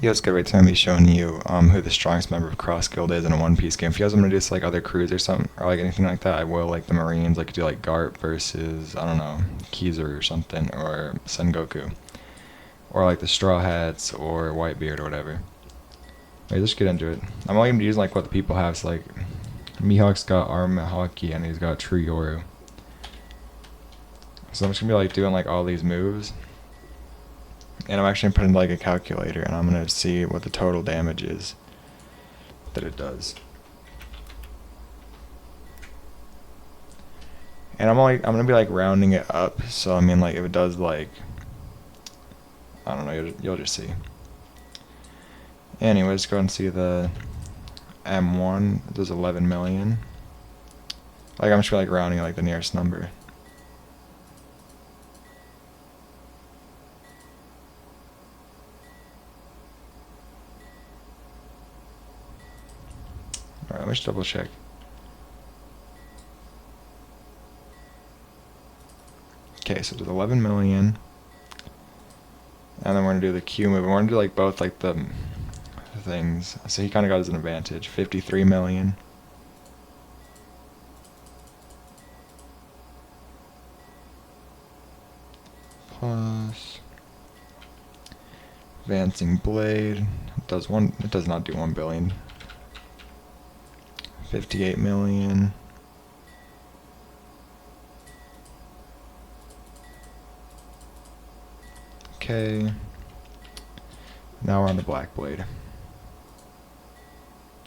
Yeah, it's good. Right time me showing you who the strongest member of Cross Guild is in a One Piece game. If you guys want to do this like other crews or something, or like anything like that, I will. Like the Marines, like do like Garp versus I don't know Kizer or something, or Sengoku, or like the Straw Hats or Whitebeard or whatever. Wait, let's get into it. I'm only gonna be using like what the people have. So like Mihawk's got Armament Hockey and he's got True Yoru. So I'm just gonna be like doing like all these moves. And I'm actually putting like a calculator and I'm gonna see what the total damage is that it does. And I'm gonna be like rounding it up, so I mean like if it does like I don't know, you'll just see. Anyways, go and see the M1. It does 11 million. Like I'm just like rounding like the nearest number. Alright, let's double check. Okay, so there's 11 million. And then we're gonna do the Q move. And we're gonna do like both like the things. So he kinda got us an advantage. 53 million. Plus Advancing Blade. It does not do 1 billion. 58 million. Okay. Now we're on the Black Blade.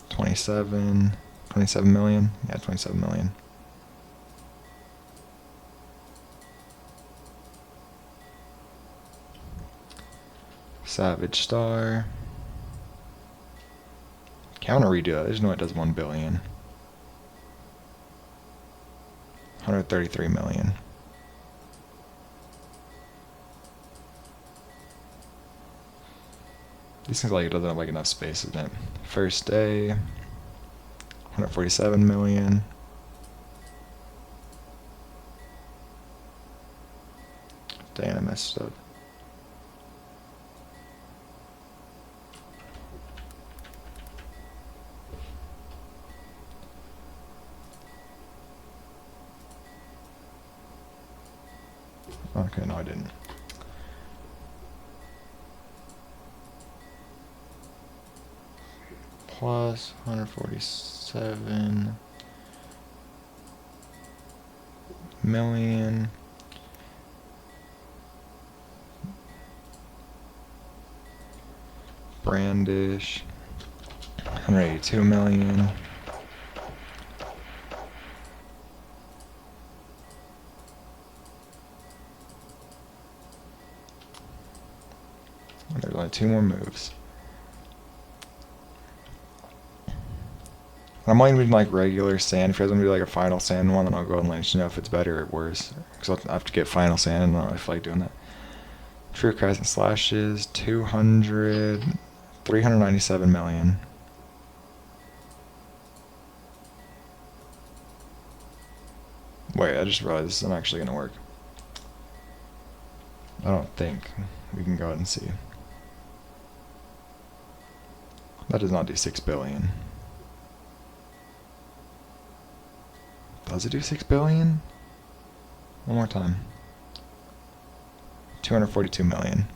27 million? Yeah, 27 million. Savage Star. Okay, I want to redo that. I just know it does 1 billion. 133 million. These things like it doesn't have like enough space in it. First day, 147 million. Dang, I messed up. Okay, no I didn't. Plus 147 million. Brandish 182 million. And there's only 2 more moves. I'm only doing like regular sand. If you guys want to do like a final sand one, then I'll go ahead and let you know if it's better or worse. Because I'll have to get final sand and I don't really feel like doing that. True cries and slashes, 397 million. Wait, I just realized this isn't actually going to work. I don't think. We can go ahead and see. That does not do 6 billion. Does it do 6 billion? One more time. 242 million.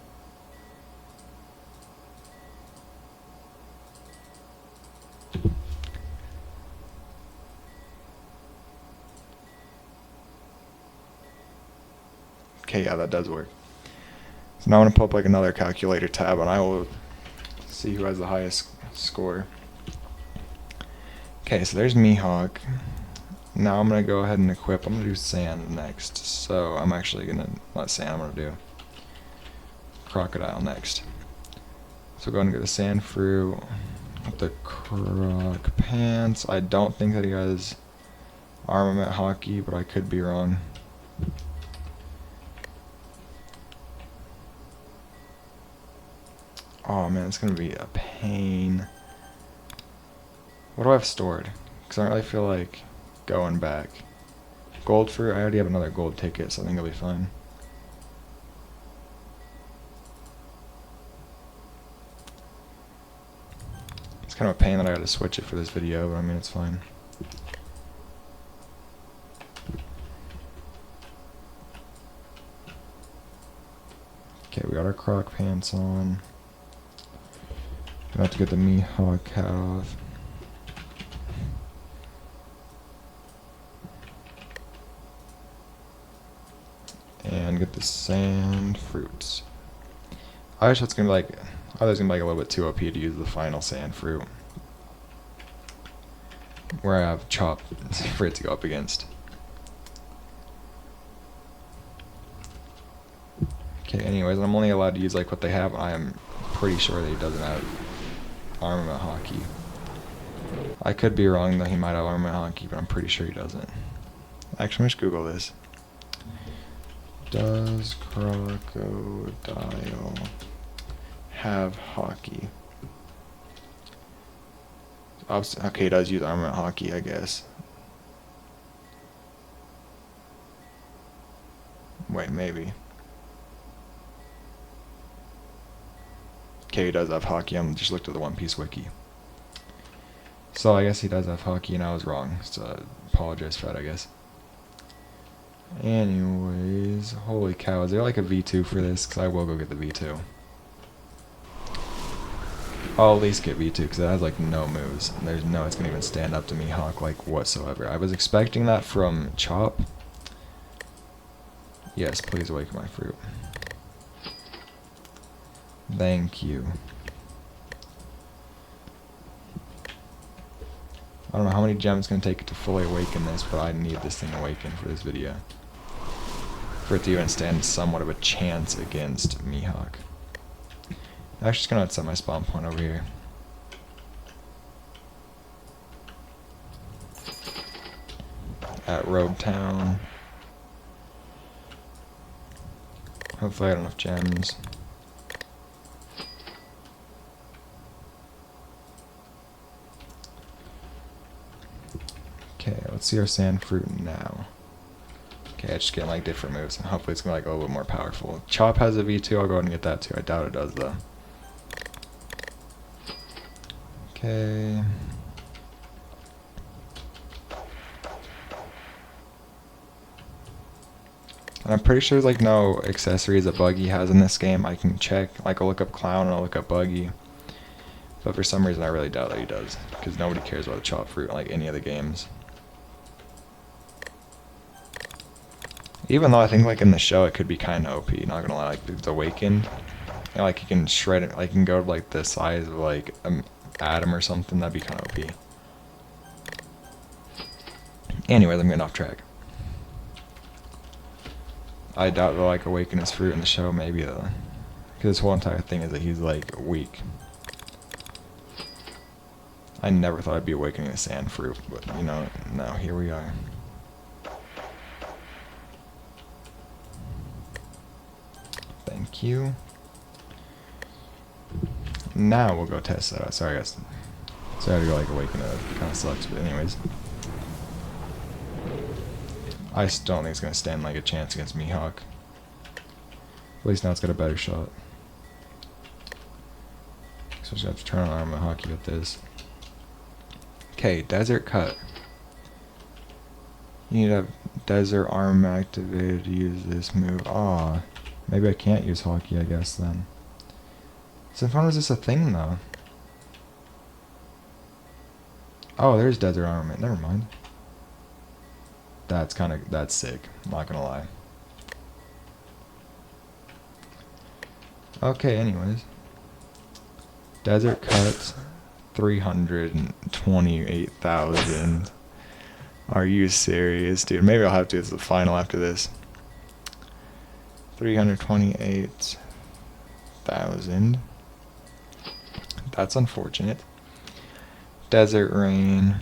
Okay, yeah, that does work. So now I'm going to pull up like another calculator tab and I will see who has the highest score. Okay, so there's Mihawk. Now I'm going to go ahead and equip. I'm going to do sand next. So I'm actually going to, not sand, I'm going to do crocodile next. So go ahead and get the sand fruit with the croc pants. I don't think that he has armament hockey, but I could be wrong. Oh man, it's going to be a pain. What do I have stored? Because I don't really feel like going back. Gold fruit, I already have another gold ticket, so I think it'll be fine. It's kind of a pain that I gotta switch it for this video, but I mean, it's fine. Okay, we got our croc pants on. We have to get the Mihawk hat off. And get the sand fruits. I wish it's gonna be like, I thought it was gonna be like a little bit too OP to use the final sand fruit, where I have Chop for it to go up against. Okay, anyways, I'm only allowed to use like what they have. I am pretty sure that he doesn't have armament hockey. I could be wrong though, he might have armament hockey, but I'm pretty sure he doesn't. Actually, let's Google this. Does Crocodile have hockey? Okay, he does use armament hockey, I guess. Wait, maybe. Okay, he does have hockey. I just looked at the One Piece wiki. So I guess he does have hockey, and I was wrong. So apologize for that, I guess. Anyways, holy cow, is there like a V2 for this? Because I will go get the V2. I'll at least get V2 because it has like no moves. There's no, it's going to even stand up to Mihawk like whatsoever. I was expecting that from Chop. Yes, please awaken my fruit. Thank you. I don't know how many gems it's going to take it to fully awaken this, but I need this thing awakened for this video. For it to even stand somewhat of a chance against Mihawk. I'm actually just going to set my spawn point over here. At Rogue Town. Hopefully I have enough gems. Okay, let's see our sand fruit now. Okay, it's just getting like different moves, and hopefully it's gonna like a little bit more powerful. Chop has a V2, I'll go ahead and get that too. I doubt it does though. Okay. And I'm pretty sure there's like no accessories that Buggy has in this game. I can check, like I'll look up Clown and I'll look up Buggy. But for some reason I really doubt that he does, because nobody cares about the Chop fruit in like any of the games. Even though I think like in the show it could be kind of OP, not gonna lie, like it's awakened. You know, like you can shred it, like you can go to like the size of like an atom or something, that'd be kind of OP. Anyways, I'm getting off track. I doubt they'll like awaken his fruit in the show, maybe though. Because this whole entire thing is that he's like weak. I never thought I'd be awakening a sand fruit, but you know, no, here we are. Thank you. Now we'll go test that out. Sorry guys. Sorry to go like awaken it. Kinda sucks, but anyways. I still don't think it's gonna stand like a chance against Mihawk. At least now it's got a better shot. So I just have to turn on armor hockey with this. Okay, desert cut. You need to have desert arm activated to use this move. Aw. Maybe I can't use hockey, I guess, then. Since when was this a thing, though? Oh, there's desert armament. Never mind. That's sick. I'm not gonna lie. Okay, anyways. Desert cuts. 328,000. Are you serious, dude? Maybe I'll have to do the final after this. 328,000. That's unfortunate. Desert rain.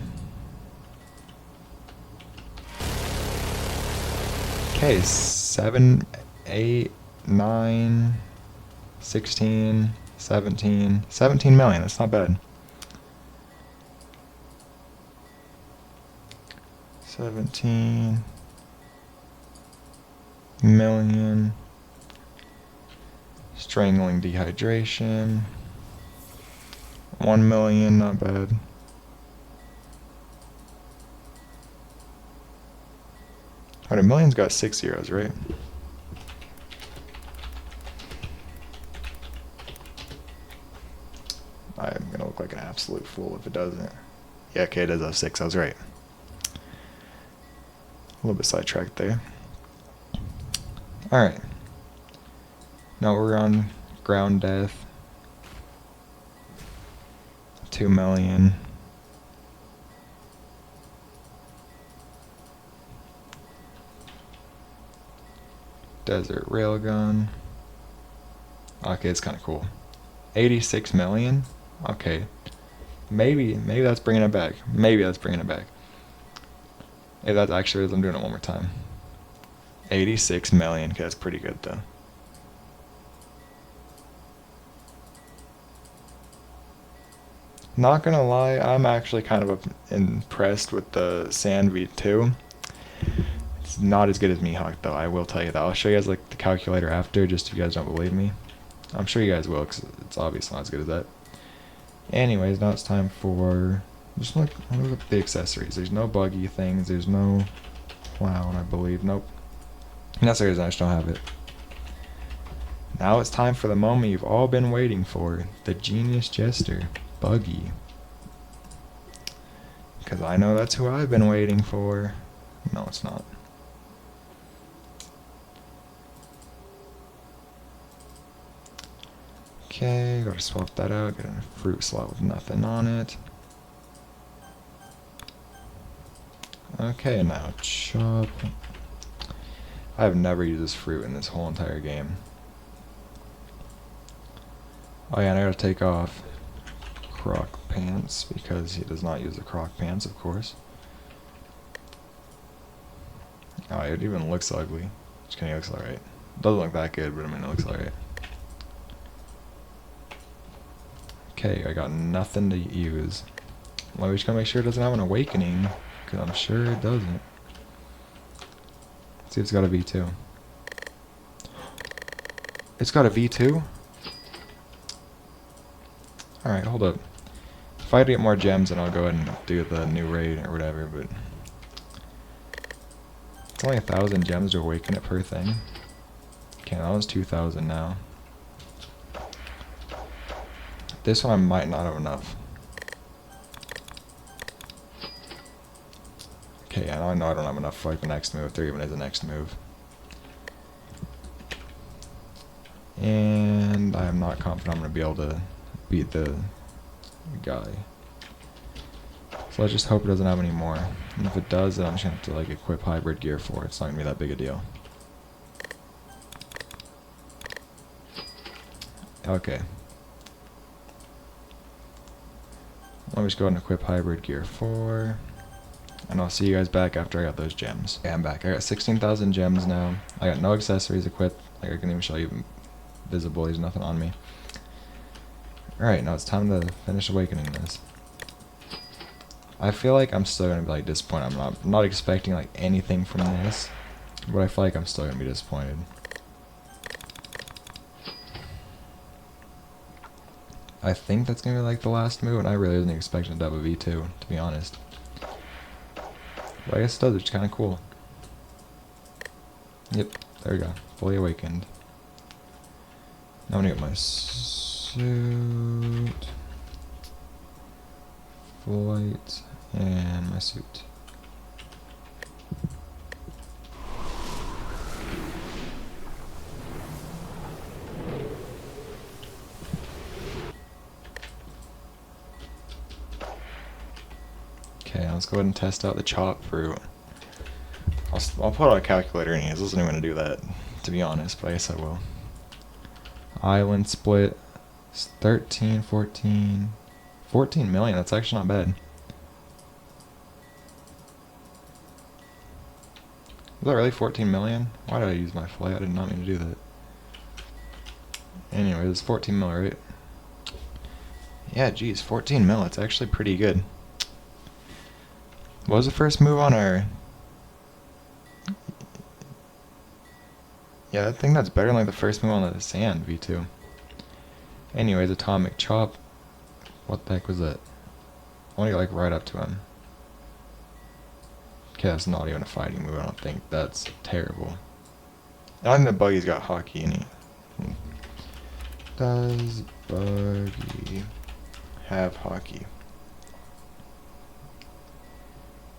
Okay, 7, 8, 9, 16, 17. 17 million, that's not bad. 17 million. Strangling dehydration. 1 million, not bad. Alright, a million's got 6 zeros, right? I'm gonna look like an absolute fool if it doesn't. Yeah, okay, it does have 6, I was right. A little bit sidetracked there. Alright. Now we're on ground death. 2 million. Desert railgun. Okay, it's kind of cool. 86 million? Okay. Maybe that's bringing it back. Maybe that's bringing it back. If that actually is, I'm doing it one more time. 86 million. Okay, that's pretty good though. Not gonna lie, I'm actually kind of impressed with the Sand V2. It's not as good as Mihawk though, I will tell you that. I'll show you guys like the calculator after, just if you guys don't believe me. I'm sure you guys will, because it's obviously not as good as that. Anyways, now it's time for just look at the accessories. There's no buggy things. There's no clown, I believe. Nope. And that's the reason I just don't have it. Now it's time for the moment you've all been waiting for. The Genius Jester. Buggy. Because I know that's who I've been waiting for. No, it's not. Okay, gotta swap that out. Get a fruit slot with nothing on it. Okay, now chop. I have never used this fruit in this whole entire game. Oh yeah, and I gotta take off Croc Pants because he does not use the Croc Pants, of course. Oh, it even looks ugly. Just kidding, it looks alright. Doesn't look that good, but I mean, it looks alright. Okay, I got nothing to use. Well, we just gotta make sure it doesn't have an awakening, because I'm sure it doesn't. Let's see if it's got a V2. It's got a V2? Alright, hold up. If I get more gems, then I'll go ahead and do the new raid or whatever, but it's only 1,000 gems to awaken it per thing. Okay, that was 2,000 now. This one I might not have enough. Okay, yeah, I know I don't have enough for like the next move, if there even is a next move. And I am not confident I'm going to be able to beat the guy. So let's just hope it doesn't have any more. And if it does, then I'm just going to have to like equip hybrid gear for it. It's not going to be that big a deal. Okay. Let me just go ahead and equip hybrid gear 4. And I'll see you guys back after I got those gems. Okay, I'm back. I got 16,000 gems now. I got no accessories equipped. Like I can even show you visible. There's nothing on me. Alright, now it's time to finish awakening this. I feel like I'm still going to be like disappointed. I'm not expecting like anything from this. But I feel like I'm still going to be disappointed. I think that's going to be like the last move, and I really wasn't expecting to have a V2, to be honest. But I guess it does, it's kind of cool. Yep, there we go. Fully awakened. Now I'm going to get my suit, flight, and my suit. Okay, let's go ahead and test out the chop fruit. I'll put out a calculator in here. This isn't even going to do that, to be honest, but I guess I will. Island split. 13, 14. 14 million, that's actually not bad. Was that really 14 million? Why did I use my flight? I did not mean to do that. Anyway, it's 14 mil, right? Yeah, geez, 14 mil, it's actually pretty good. What was the first move on our... Yeah, I think that's better than like the first move on the Sand V2. Anyways, Atomic Chop. What the heck was that? I want to get like right up to him. Okay, that's not even a fighting move, I don't think. That's terrible. I think the Buggy's got hockey in it. Does Buggy have hockey?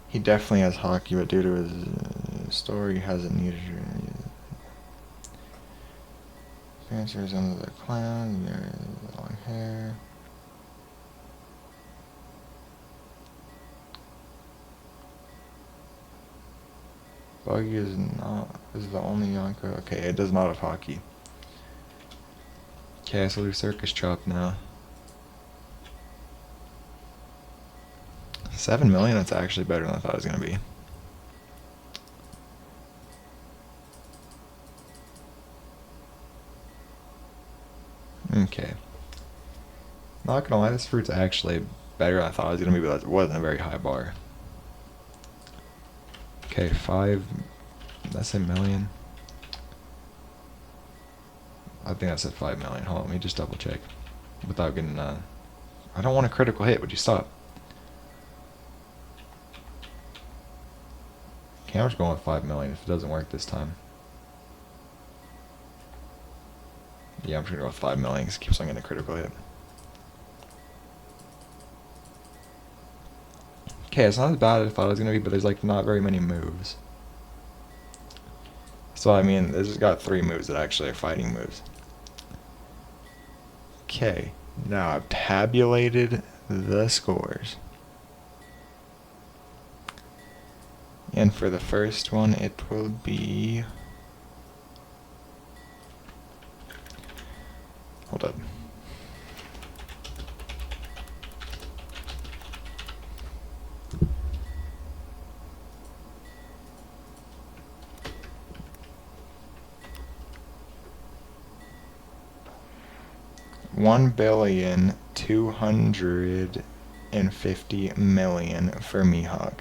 He definitely has hockey, but due to his story, he hasn't needed it. Answers under the clown, long hair. Buggy is the only Yonko. Okay, it does not have hockey. Okay, so we'll do Circus Chop now. 7 million, that's actually better than I thought it was gonna be. Okay. Not gonna lie, this fruit's actually better than I thought it was gonna be, but it wasn't a very high bar. Okay, 5. That's a million. I think that's at 5 million. Hold on, let me just double check. Without getting I don't want a critical hit, would you stop? Okay, I'm just going with 5 million if it doesn't work this time. Yeah, I'm just gonna go with 5 million because it keeps on getting a critical hit. Okay, it's not as bad as I thought it was gonna be, but there's like not very many moves. So I mean, this has got 3 moves that actually are fighting moves. Okay, now I've tabulated the scores. And for the first one, it will be... Hold up. $1,250,000,000 for Mihawk.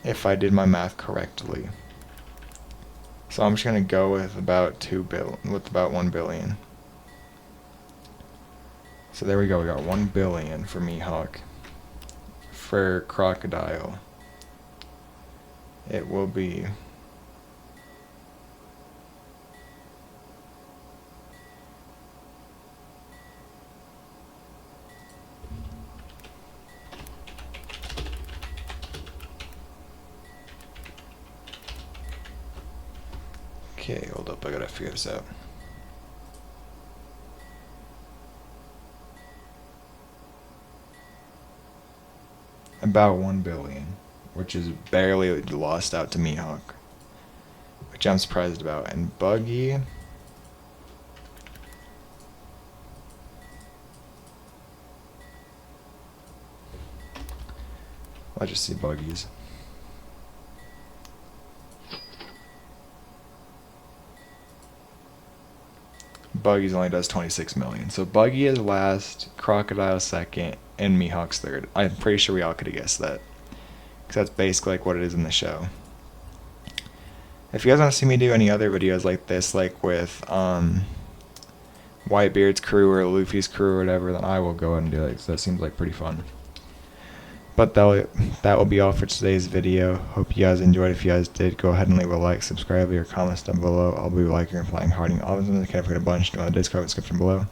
If I did my math correctly. So I'm just gonna go with about about 1 billion. So there we go, we got 1 billion for Mihawk. For Crocodile, it will be okay, hold up, I gotta figure this out. About 1 billion, which is barely lost out to Mihawk, which I'm surprised about. And Buggy, let's just see Buggy's. Buggy's only does 26 million. So Buggy is last, Crocodile second, and Mihawk's third. I'm pretty sure we all could have guessed that. Because that's basically like what it is in the show. If you guys want to see me do any other videos like this, like with Whitebeard's crew or Luffy's crew or whatever, then I will go ahead and do it, because that seems like pretty fun. But that will be all for today's video. Hope you guys enjoyed. If you guys did, go ahead and leave a like, subscribe, leave your comments down below. I'll be liking and playing harding all of them. I can't forget a bunch. Go in the Discord description below.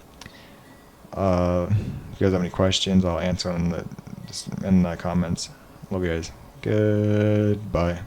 If you guys have any questions, I'll answer them in the comments. Love you guys. Goodbye.